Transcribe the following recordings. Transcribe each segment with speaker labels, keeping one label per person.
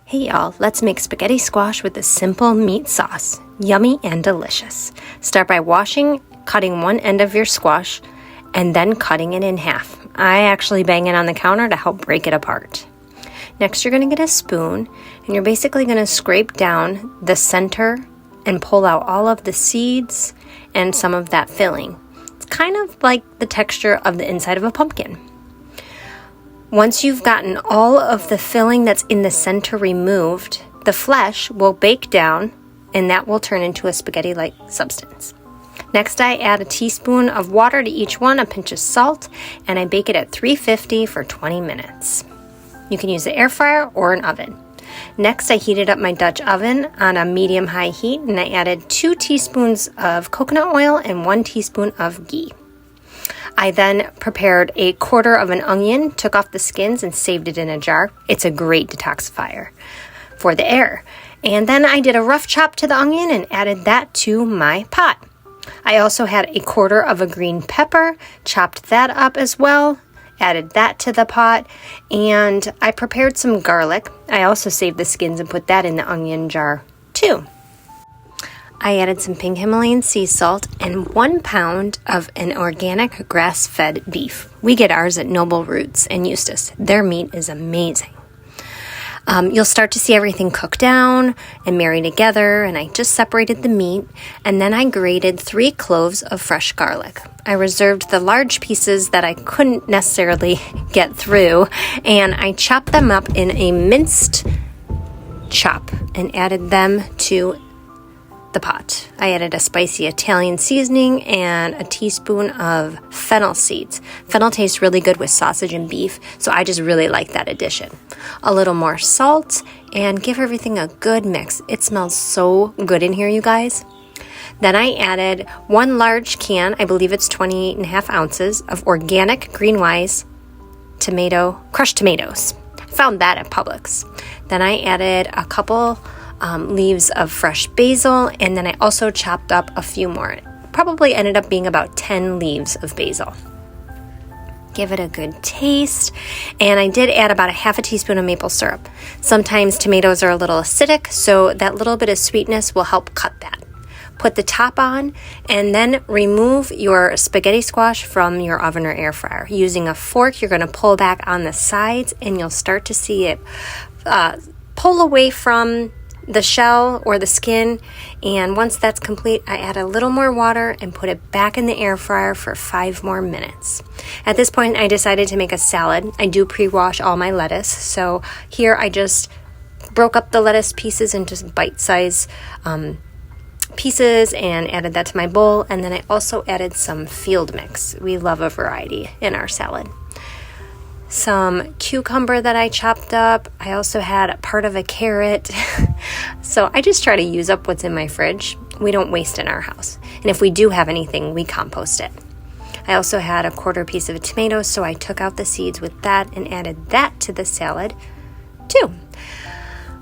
Speaker 1: Hey y'all, let's make spaghetti squash with a simple meat sauce. Yummy and delicious. Start by washing, cutting one end of your squash, and then cutting it in half. I actually bang it on the counter to help break it apart. Next, you're going to get a spoon, and you're basically going to scrape down the center and pull out all of the seeds and some of that filling. It's kind of like the texture of the inside of a pumpkin. Once you've gotten all of the filling that's in the center removed, the flesh will bake down and that will turn into a spaghetti-like substance. Next, I add a teaspoon of water to each one, a pinch of salt, and I bake it at 350 for 20 minutes. You can use the air fryer or an oven. Next, I heated up my Dutch oven on a medium-high heat and I added 2 teaspoons of coconut oil and 1 teaspoon of ghee. I then prepared a quarter of an onion, took off the skins, and saved it in a jar. It's a great detoxifier for the air. And then I did a rough chop to the onion and added that to my pot. I also had a quarter of a green pepper, chopped that up as well, added that to the pot, and I prepared some garlic. I also saved the skins and put that in the onion jar too. I added some pink Himalayan sea salt and 1 pound of an organic grass-fed beef. We get ours at Noble Roots in Eustis. Their meat is amazing. You'll start to see everything cook down and marry together, and I just separated the meat, and then I grated 3 cloves of fresh garlic. I reserved the large pieces that I couldn't necessarily get through, and I chopped them up in a minced chop and added them to the pot. I added a spicy Italian seasoning and a teaspoon of fennel seeds. Fennel tastes really good with sausage and beef, so I just really like that addition. A little more salt and give everything a good mix. It smells so good in here, you guys. Then I added 1 large can, I believe it's 28.5 ounces, of organic Greenwise crushed tomatoes. I found that at Publix. Then I added a couple leaves of fresh basil, and then I also chopped up a few more. It probably ended up being about 10 leaves of basil. Give it a good taste, and I did add about a half a teaspoon of maple syrup. Sometimes tomatoes are a little acidic, so that little bit of sweetness will help cut that. Put the top on, and then remove your spaghetti squash from your oven or air fryer. Using a fork, you're going to pull back on the sides, and you'll start to see it pull away from the shell or the skin, and once that's complete, I add a little more water and put it back in the air fryer for 5 more minutes. At this point, I decided to make a salad. I do pre-wash all my lettuce, so here I just broke up the lettuce pieces into bite-sized pieces and added that to my bowl, and then I also added some field mix. We love a variety in our salad. Some cucumber that I chopped up. I also had part of a carrot. So I just try to use up what's in my fridge. We don't waste in our house. And if we do have anything, we compost it. I also had a quarter piece of a tomato, so I took out the seeds with that and added that to the salad too.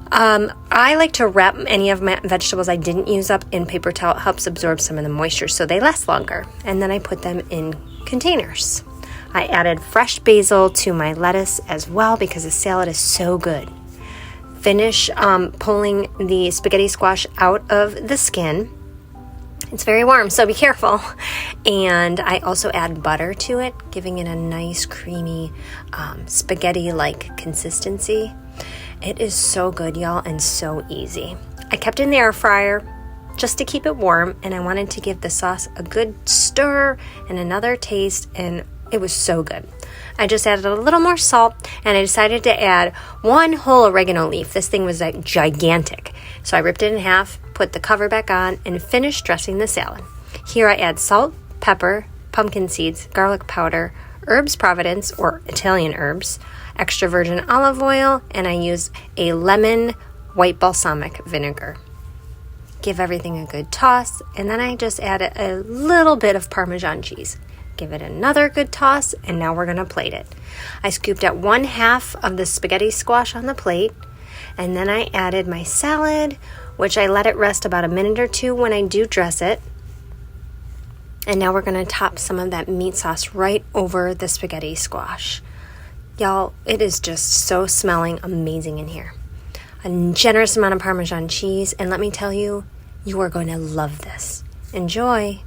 Speaker 1: I like to wrap any of my vegetables I didn't use up in paper towel. It helps absorb some of the moisture so they last longer. And then I put them in containers. I added fresh basil to my lettuce as well because the salad is so good. Finish pulling the spaghetti squash out of the skin. It's very warm, so be careful. And I also add butter to it, giving it a nice creamy spaghetti-like consistency. It is so good, y'all, and so easy. I kept it in the air fryer just to keep it warm, and I wanted to give the sauce a good stir and another taste, and it was so good. I just added a little more salt, and I decided to add 1 whole oregano leaf. This thing was like gigantic. So I ripped it in half, put the cover back on, and finished dressing the salad. Here I add salt, pepper, pumpkin seeds, garlic powder, herbs Providence or Italian herbs, extra virgin olive oil, and I use a lemon white balsamic vinegar. Give everything a good toss, and then I just added a little bit of Parmesan cheese. Give it another good toss, and now we're going to plate it. I scooped out 1/2 of the spaghetti squash on the plate, and then I added my salad, which I let it rest about a minute or 2 when I do dress it. And now we're going to top some of that meat sauce right over the spaghetti squash. Y'all, it is just so smelling amazing in here. a generous amount of Parmesan cheese, and let me tell you, you are going to love this. Enjoy!